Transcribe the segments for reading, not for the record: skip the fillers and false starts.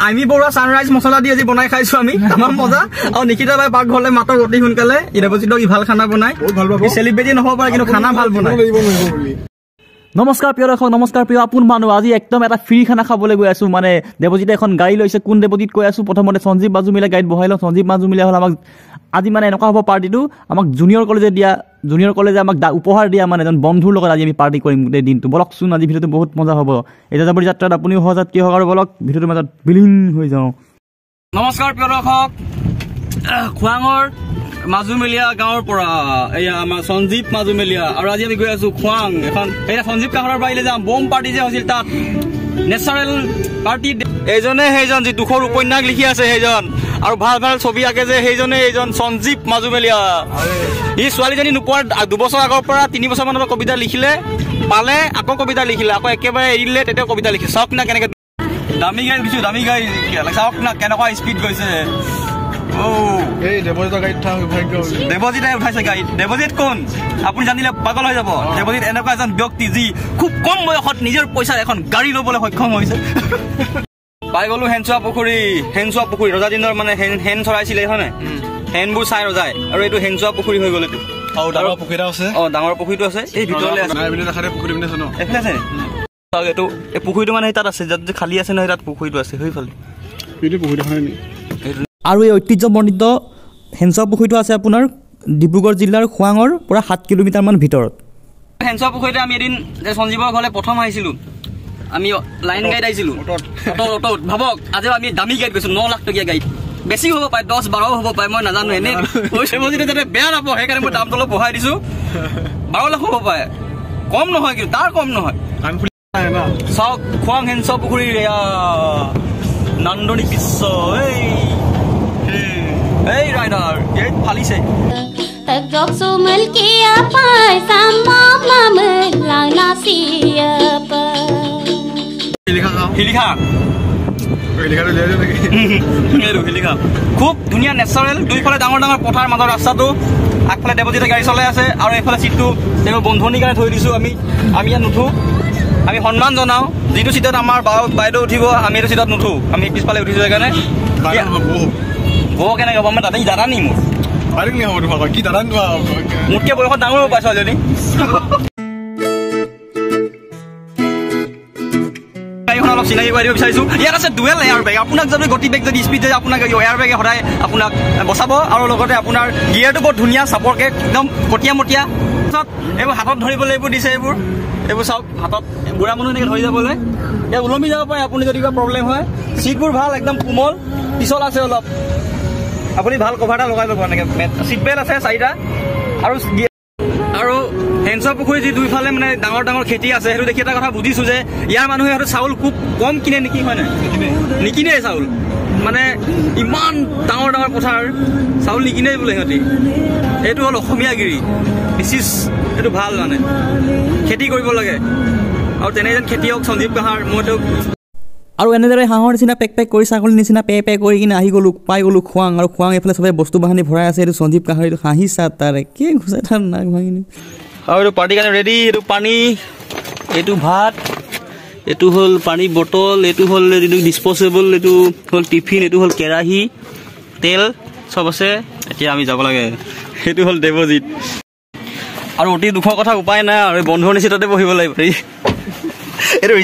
আমি বৰুৱা সানৰাইজ মছলা দি আজি বনাই খাইছো আমি আমাৰ মজা আৰু নিকিতা বাই পাক ঘৰলে মাত্ৰ অতি সোনকালে ইডাবজিতক ভাল খানা বনাই চেলিব্ৰিটি নহব পাৰে কিন্তু খানা ভাল বনাই নমস্কাৰ প্ৰিয় দৰ্শক নমস্কাৰ প্ৰিয় আপোন মানুহ আজি একদম এটা ফ্ৰী খানা খাবলৈ গৈ আছো মানে দেৱজিতে এখন গাড়ী লৈছে কোন দেৱজিত কৈ আছো প্ৰথমতে সঞ্জীৱ মাজুমিলা গাইড বহাই লওঁ সঞ্জীৱ মাজুমিলা হল আমাক আজি মানে এনেকুৱা হ'ব পাৰ্টিটো আমাক জুনিয়ৰ কলেজে আমাক উপহাৰ দিয়া মানে এজন বন্ধুৰ লগত আজি আমি পাৰ্টি কৰিম গোটেই দিনটো বলকচোন আজি ভিডিঅ'টো বহুত মজা হ'ব এতিয়া যাবৰ যাত্ৰাত আপুনিও সজাত কি হওক আৰু বলক ভিডিঅ'টোৰ মাজত বিলীন হৈ যাওঁ নমস্কাৰ প্ৰিয় দৰ্শক খুৱাঙৰ মাজুমিলিয়া গাঁৱৰ পৰা এয়া আমাৰ সঞ্জীৱ মাজুমিলিয়া আৰু আজি আমি গৈ আছো খুৱাং এখন এয়া সঞ্জীৱ কাহৰৰ বাৰীলে যাম বম পাৰ্টি যে হৈছিল তাত নেচাৰেল পাৰ্টি এইজনে সেইজন যি দুখৰ উপন্যাস লিখি আছে সেইজন আৰু ভাল ভাল ছবি আঁকে যে সেইজনে এইজন সঞ্জীৱ মাজুমিলিয়া ই ছোৱালীজনী নোপোৱাৰ 2 বছৰ আগৰ পৰা 3 বছৰ মানৰ কবিতা লিখিলে পালে আকৌ কবিতা লিখিলে আকৌ একেবাৰে এৰিলে তেতিয়া কবিতা লিখি চাওক না কেনেকে দামী গাড়ী উঠিছো দামী গাড়ী চাওক না কেনেকুৱা স্পীড গৈছে দেৱজিতে উঠাইছে গাড়ীত দেৱজিত কোন আপুনি জানিলে পাগল হৈ যাব দেৱজিত এনেকুৱা এজন ব্যক্তি যি খুব কম বয়সত নিজৰ পইচাৰ এখন গাড়ী ল'বলৈ সক্ষম হৈছে পাই গলো হেনচুৱা পুখুৰী ৰজা দিনৰ মানে হেন চৰাইছিলে হয়নে হেনবোৰ চাই ৰজাই আৰু এইটো হেনচুৱা পুখুৰী হৈ গ'ল এইটো ডাঙৰ পুখুৰীটা আছে ডাঙৰ পুখুৰীটো আছে এই ভিতৰলৈ আছে এইফালে আছে এইটো এই পুখুৰীটো মানে তাত আছে য'ত খালী আছে নহয় তাত পুখুৰীটো আছে সেইফালে আৰু এই ঐতিহ্যমণ্ডিত হেনচুৱা পুখুৰীটো আছে আপোনাৰ ডিব্ৰুগড় জিলাৰ খুৱাঙৰ পৰা 7 কিলোমিটাৰমান ভিতৰত হেনচুৱা পুখুৰীতে আমি এদিন সঞ্জীৱৰ ঘৰলৈ প্ৰথম আহিছিলোঁ আমি লাইন গাইড আহিছিলোঁ অট'ত ভাবক আজি আমি দামী গাইড গৈছোঁ 9 লাখ টকীয়া গাইড বেছি হ'ব পাৰে 10-12 হ'ব পাৰে মই নাজানো এনেই কৈছে মই যাতে বেয়া নাপাওঁ সেইকাৰণে মই দামটো অলপ বঢ়াই দিছোঁ 12 লাখ হ'ব পাৰে কম নহয় কিন্তু তাৰ কম নহয় চাওক খুৱাং হেনচুৱা পুখুৰীৰ নান্দনিক দৃশ্য এই ৰাইডাৰ এই ফালিছে Tegok sumel kia pai sama mama lana siapa হিলিখা খুব ধুনীয়া নেচাৰেল দুইফালে ডাঙৰ ডাঙৰ পথাৰ মাজৰ ৰাস্তাটো আগফালে দেৱজিতে গাড়ী চলাই আছে আৰু এইফালে চিটটো তেওঁ বন্ধুনিৰ কাৰণে থৈ দিছোঁ আমি ইয়াত নুঠো আমি সন্মান জনাওঁ যিটো চিটত আমাৰ বাইদেউ উঠিব আমি এইটো চিটত নুঠো আমি পিছফালে উঠিছোঁ সেইকাৰণে বৌ কেনেকৈ মই তাতে দাদা নি মোতকৈ বয়সত ডাঙৰ হ'ব পাইছোঁ যদি গাড়ীখন অলপ চিনাকি কৰি দিব বিচাৰিছোঁ ইয়াত আছে ডুৱেল এয়াৰ বেগ আপোনাক যদি গতি বেগ যদি স্পীড যায় আপোনাক এয়াৰ বেগে সদায় আপোনাক বচাব আৰু লগতে আপোনাৰ গিয়াৰটো বৰ ধুনীয়া চাপৰকৈ একদম কটীয়া মটীয়া তাৰপিছত এইবোৰ হাতত ধৰিবলৈ এইবোৰ দিছে এইবোৰ চাওক হাতত বুঢ়া মানুহ এনেকৈ ধৰি যাবলৈ ইয়াত ওলমি যাব পাৰে আপুনি যদি কিবা প্ৰব্লেম হয় চিটবোৰ ভাল একদম কোমল পিছল আছে অলপ আপুনি ভাল কভাৰ এটা লগাই ল'ব এনেকৈ চিট বেল্ট আছে 4টা আৰু হেনচুৱা পুখুৰী যি দুইফালে মানে ডাঙৰ ডাঙৰ খেতি আছে সেইটো দেখি এটা কথা বুজিছোঁ যে ইয়াৰ মানুহে হয়তো চাউল খুব কম কিনে নেকি হয় নাই নিকিনে চাউল মানে ইমান ডাঙৰ ডাঙৰ পথাৰ চাউল নিকিনেই বোলে সিহঁতি এইটো হ'ল অসমীয়াগিৰি এইটো ভাল মানে খেতি কৰিব লাগে আৰু তেনে এজন খেতিয়ক সঞ্জীৱ কাহাৰ মইতো আৰু এনেদৰে হাঁহৰ নিচিনা পেক কৰি ছাগলীৰ নিচিনা পে কৰি কিনে পাই গ'লোঁ খুৱাং আৰু খুৱাং এইফালে চবে বস্তু বাহানি ভৰাই আছে এইটো সঞ্জীৱ কাহাৰ এইটো হাঁহি চাত তাৰে কি ঘুচাই তাৰ নাক ভাঙিনি আৰু এইটো পাৰ্টিৰ কাৰণে ৰেডি এইটো পানী এইটো ভাত এইটো হ'ল পানী বটল এইটো হ'ল এইটো ডিছপ'জেবল এইটো হ'ল টিফিন এইটো হ'ল কেৰাহী তেল চব আছে এতিয়া আমি যাব লাগে সেইটো হ'ল দেৱজিত আৰু অতি দুখৰ কথা উপায় নাই আৰু বন্ধুৰ নিচিনাতে বহিব লাগিব এইটো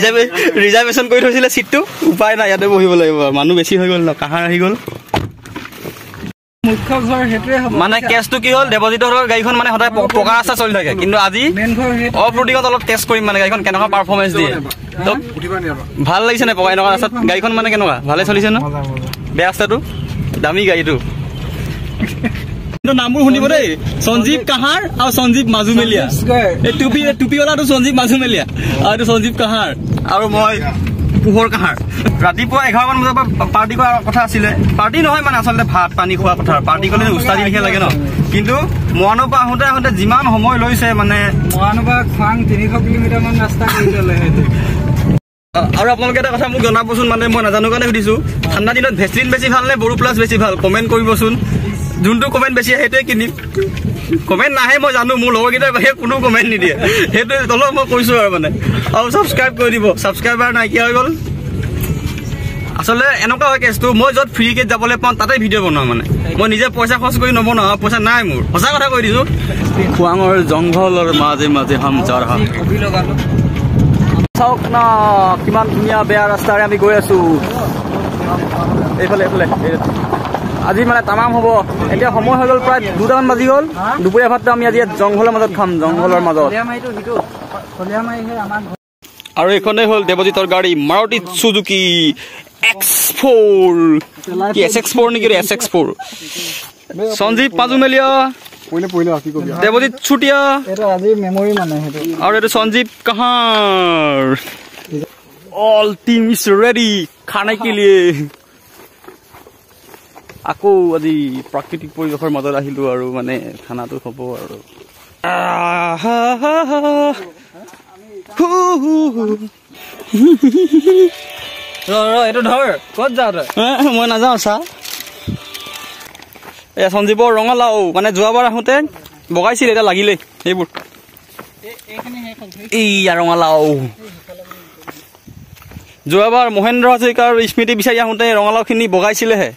ৰিজাৰ্ভেশ্যন কৰি থৈছিলে চিটটো উপায় নাই ইয়াতে বহিব লাগিব মানুহ বেছি হৈ গ'ল ন কাহাৰ আহি গ'ল মানে কেছটো কি হ'ল দেৱজিতৰ গাড়ীখন মানে সদায় পকা ৰাস্তা চলি থাকে কিন্তু আজি অফ ৰোডিঙত অলপ টেষ্ট কৰিম মানে গাড়ীখন কেনেকুৱা পাৰফৰ্মেঞ্চ দিয়ে ভাল লাগিছে নে পকা এনেকুৱা ৰাস্তাত গাড়ীখন মানে কেনেকুৱা ভালে চলিছে ন বেয়া ৰাস্তাটো দামী গাড়ীটো নামবোৰ শুনিব দেই সঞ্জীৱ কাহাৰ আৰু সঞ্জীৱ মাজুমিলিয়া এই টুপিৱালাটো সঞ্জীৱ মাজুমিলিয়া আৰু এইটো সঞ্জীৱ কাহাৰ আৰু মই পোহৰ কাহাৰ ৰাতিপুৱা 11 মান বজাৰ পৰা পাৰ্টি কৰাৰ কথা আছিলে পাৰ্টি নহয় মানে আচলতে ভাত পানী খোৱা কথা পাৰ্টি কৰিলে উস্তাদি লিখিয়া লাগে ন কিন্তু মৰাণৰ পৰা আহোঁতে যিমান সময় লৈছে মানে মৰাণৰ পৰা খুৱাং 300 কিলোমিটাৰমান ৰাস্তা কৰি ল'লে আৰু আপোনালোকে এটা কথা মোক জনাবচোন মানে মই নাজানো কাৰণে সুধিছোঁ ঠাণ্ডা দিনত ভেচলিন বেছি ভাল নে বড়ো প্লাছ বেছি ভাল কমেণ্ট কৰিবচোন যোনটো কমেণ্ট বেছি সেইটোৱে কিনিম কমেণ্ট নাহে মই জানো মোৰ লগৰকেইটাৰ বাহিৰে কোনো কমেণ্ট নিদিয়ে সেইটোৱে তলত মই কৈছোঁ আৰু মানে আৰু ছাবস্ক্ৰাইব কৰি দিব ছাবস্ক্ৰাইবাৰ নাইকিয়া হৈ গ'ল আসলে এনেকুৱা হয় কেছটো মই য'ত ফ্ৰীকে যাবলৈ পাওঁ তাতে ভিডিঅ' বনাওঁ মানে মই নিজে পইচা খৰচ কৰি নবনাওঁ পইচা নাই মোৰ সঁচা কথা কৈ দিছোঁ খোৱাঙৰ জংঘলৰ মাজে মাজে হাম যাৰ হাম চাওক না কিমান ধুনীয়া বেয়া ৰাস্তাৰে আমি গৈ আছোঁ এইফালে এইফালে আজি মানে তামাম হ'ব এতিয়া সময় হৈ গ'ল প্ৰায় 2টামান বাজি গ'ল দুপৰীয়া ভাতটো আমি আজি ইয়াত জংঘলৰ মাজত খাম জংঘলৰ মাজত আৰু এইখনেই হ'ল দেৱজিতৰ গাড়ী মাৰুতি সুজুকি X4 কি SX4 নেকি SX4 সঞ্জীৱ মাজুমেলীয়া দেৱজিত ছুটিয়া আৰু এইটো Sanjeev Kahar all team is ready খানা के लिए আকৌ আজি প্ৰাকৃতিক পৰিৱেশৰ মাজত আহিলো আৰু মানে খানাটো হ'ব আৰু এইটো ধৰ ক'ত যাওঁ তই মই নাযাওঁ চা এ সঞ্জীৱৰ ৰঙালাও মানে যোৱাবাৰ আহোঁতে বগাইছিল এতিয়া লাগিলে এইবোৰ এইয়া ৰঙালাও যোৱাবাৰ মহেন্দ্ৰ হাজৰিকাৰ স্মৃতি বিচাৰি আহোঁতে ৰঙালাওখিনি বগাইছিলেহে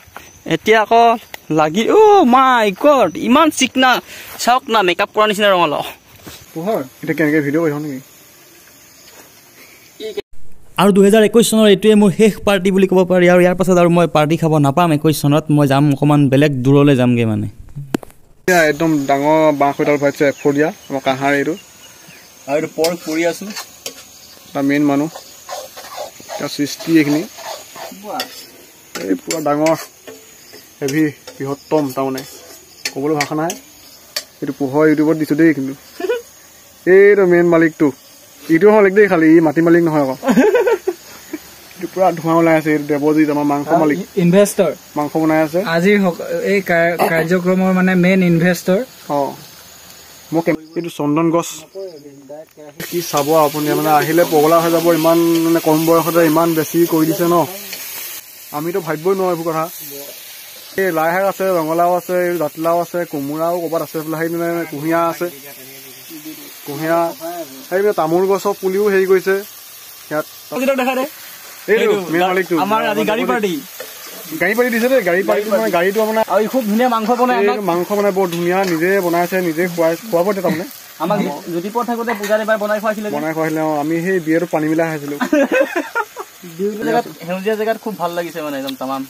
এতিয়া আকৌ লাগি মাই গড ইমান চিকনা চাওক না মেকআপ কৰা নিচিনা ৰঙালাও আৰু 2021 চনৰ এইটোৱে মোৰ শেষ পাৰ্টি বুলি ক'ব পাৰি আৰু ইয়াৰ পাছত আৰু মই পাৰ্টি খাব নাপাম 21 চনত মই যাম অকণমান বেলেগ দূৰলৈ যামগৈ মানে একদম ডাঙৰ বাঁহ এডাল ভাইছে এফৰীয়া আমাৰ কাহাৰ এইটো আৰু এইটো পৰ্ক কৰি আছোঁ তাৰ মেইন মানুহ তাৰ সৃষ্টি এইখিনি এই পুৰা ডাঙৰ হেভি বৃহত্তম তাৰমানে ক'বলৈ ভাষা নাই এইটো পোহৰ ইউটিউবত দিছোঁ দেই কিন্তু এইটো মেইন মালিকটো ইটো মালিক দেই খালি ই মাটি মালিক নহয় আকৌ এইটো পুৰা ধোঁৱা ওলাই আছে এইটো দেৱজিত আমাৰ মাংস মালিক ইনভেষ্টৰ মাংস বনাই আছে আজিৰ এই কাৰ্যক্ৰমৰ মানে মেইন ইনভেষ্টৰ মোক এইটো চন্দন গছ কি চাব আপুনি মানে আহিলে পগলা হৈ যাব ইমান মানে কম বয়সতে ইমান বেছি কৰি দিছে ন আমিতো ভাবিবই নোৱাৰো এইবোৰ কথা এই লাই শাক আছে ৰঙালাও আছে জাতিলাও আছে কোমোৰাও ক'ৰবাত আছে বোলে সেই মানে কুঁহিয়া আছে কুঁহিয়া সেইবিলাক তামোল গছৰ পুলিও হেৰি কৰিছে ইয়াত এইটো মেইন মালিকটো আমাৰ আজি গাড়ী পাৰ্টি দিছে দেই গাড়ী পাৰ্টি মানে গাড়ীটো মানে আৰু খুব ধুনীয়া মাংস বনাই মাংস মানে বৰ ধুনীয়া নিজে বনাইছে নিজে খুৱাব তাৰমানে আমাক জ্যোতিপুৰত থাকোঁতে পূজাৰী বাই বনাই খুৱাইছিলে আমি সেই বিয়েটো পানী মিলাই খাইছিলো সেউজীয়া জেগাত খুব ভাল লাগিছে মানে একদম তামাম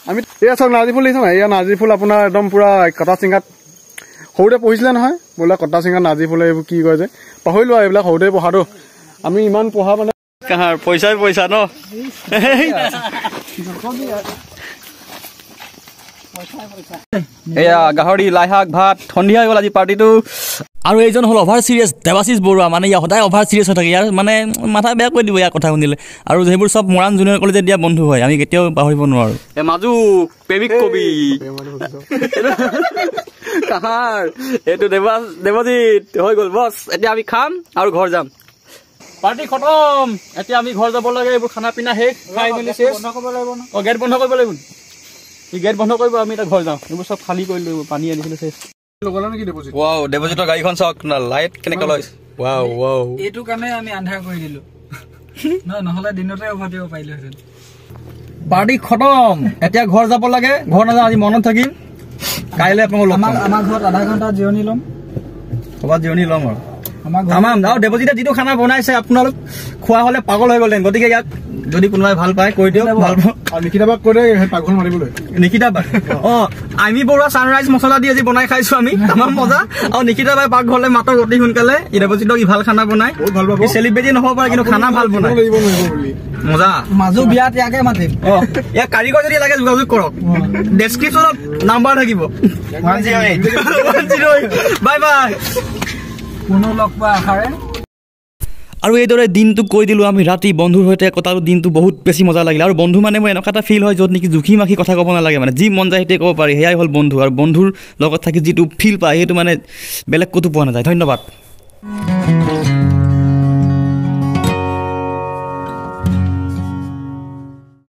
আমি এয়া চাওক নাৰ্জী ফুল দেখিছে নাই এয়া নাৰ্জী ফুল আপোনাৰ একদম পুৰা কটা চিঙাত সৰুতে পঢ়িছিলে নহয় বোলে কটা চিঙাত নাৰ্জী ফুল এইবোৰ কি কয় যে পাহৰিলো আৰু এইবিলাক সৰুতে পঢ়াটো আমি ইমান পঢ়া মানে পইচাই পইচা ন এয়া গাহৰি লাই শাক ভাত সন্ধিয়া হৈ গ'ল আজি পাৰ্টিটো আৰু এইজন হ'ল অভাৰ চিৰিয়াছ দেৱাশিষ বৰুৱা মানে ইয়াৰ সদায় অভাৰ চিৰিয়াছ হৈ থাকে ইয়াৰ মানে মাথা বেয়া কৰি দিব ইয়াৰ কথা শুনিলে আৰু সেইবোৰ চব মৰাণ জুনিয়ৰ কলেজত দিয়া বন্ধু হয় আমি কেতিয়াও পাহৰিব নোৱাৰোঁ মাজু প্ৰেমিক কবি কাহাৰ এইটো দেৱজিত হৈ গ'ল বছ এতিয়া আমি খাম আৰু ঘৰ যাম পাৰ্টি খতম এতিয়া আমি ঘৰ যাব লাগে এইবোৰ খানা পিনা শেষ খাই মেলি শেষ গেট বন্ধ কৰিব লাগিব গেট বন্ধ কৰিব আমি এতিয়া ঘৰ যাওঁ এইবোৰ চব খালী কৰি লৈ পানী আনিছিলোঁ শেষ ৱাও দেৱজিতৰ গাড়ীখন চাওক না লাইট কেনেকৈ লৈছে ৱাও এইটো কাৰণে আমি আন্ধাৰ কৰি দিলো নহ'লে দিনতে উভতিব পাৰিলোহেঁতেন পাৰ্টি খতম এতিয়া ঘৰ যাব লাগে ঘৰ নাযাওঁ আজি মনত থাকিম কাইলৈ আপোনালোক আমাৰ ঘৰত আধা ঘণ্টা জিৰণি ল'ম ক'ৰবাত জিৰণি ল'ম আৰু তামাম আৰু দেৱজিতে যিটো খানা বনাইছে আপোনালোক খোৱা হ'লে পাগল হৈ গ'লহেঁতেন গতিকে ইয়াক যদি কোনোবাই ভাল পায় কৈ দিয়ক ভাল পাওঁ নিকিতা বাক কৈ দে পাগল মাৰিবলৈ নিকিতা বাক আমি বৰুৱা ছানৰাইজ মছলা দি আজি বনাই খাইছো আমি তামাম মজা আৰু নিকিতা বাই পাকঘৰলৈ মাতক অতি সোনকালে দেৱজিতক ই ভাল খানা বনাই ভাল পাব চেলিব্ৰিটি নহ'ব পাৰে কিন্তু খানা ভাল বনাই মজা মাজু বিয়াত ইয়াকে মাতিম ইয়াক কাৰিকৰ যদি লাগে যোগাযোগ কৰক ডেছক্ৰিপশ্যনত নাম্বাৰ থাকিব 108 বাই বাই পুনৰ লগ পোৱা আশাৰে আৰু এইদৰে দিনটো কৈ দিলোঁ আমি ৰাতি বন্ধুৰ সৈতে কটালোঁ দিনটো বহুত বেছি মজা লাগিলে আৰু বন্ধু মানে মোৰ এনেকুৱা এটা ফিল হয় য'ত নেকি জুখি মাখি কথা ক'ব নালাগে মানে যি মন যায় সেইটোৱে ক'ব পাৰি সেয়াই হ'ল বন্ধু আৰু বন্ধুৰ লগত থাকি যিটো ফিল পায় সেইটো মানে বেলেগ ক'তো পোৱা নাযায় ধন্যবাদ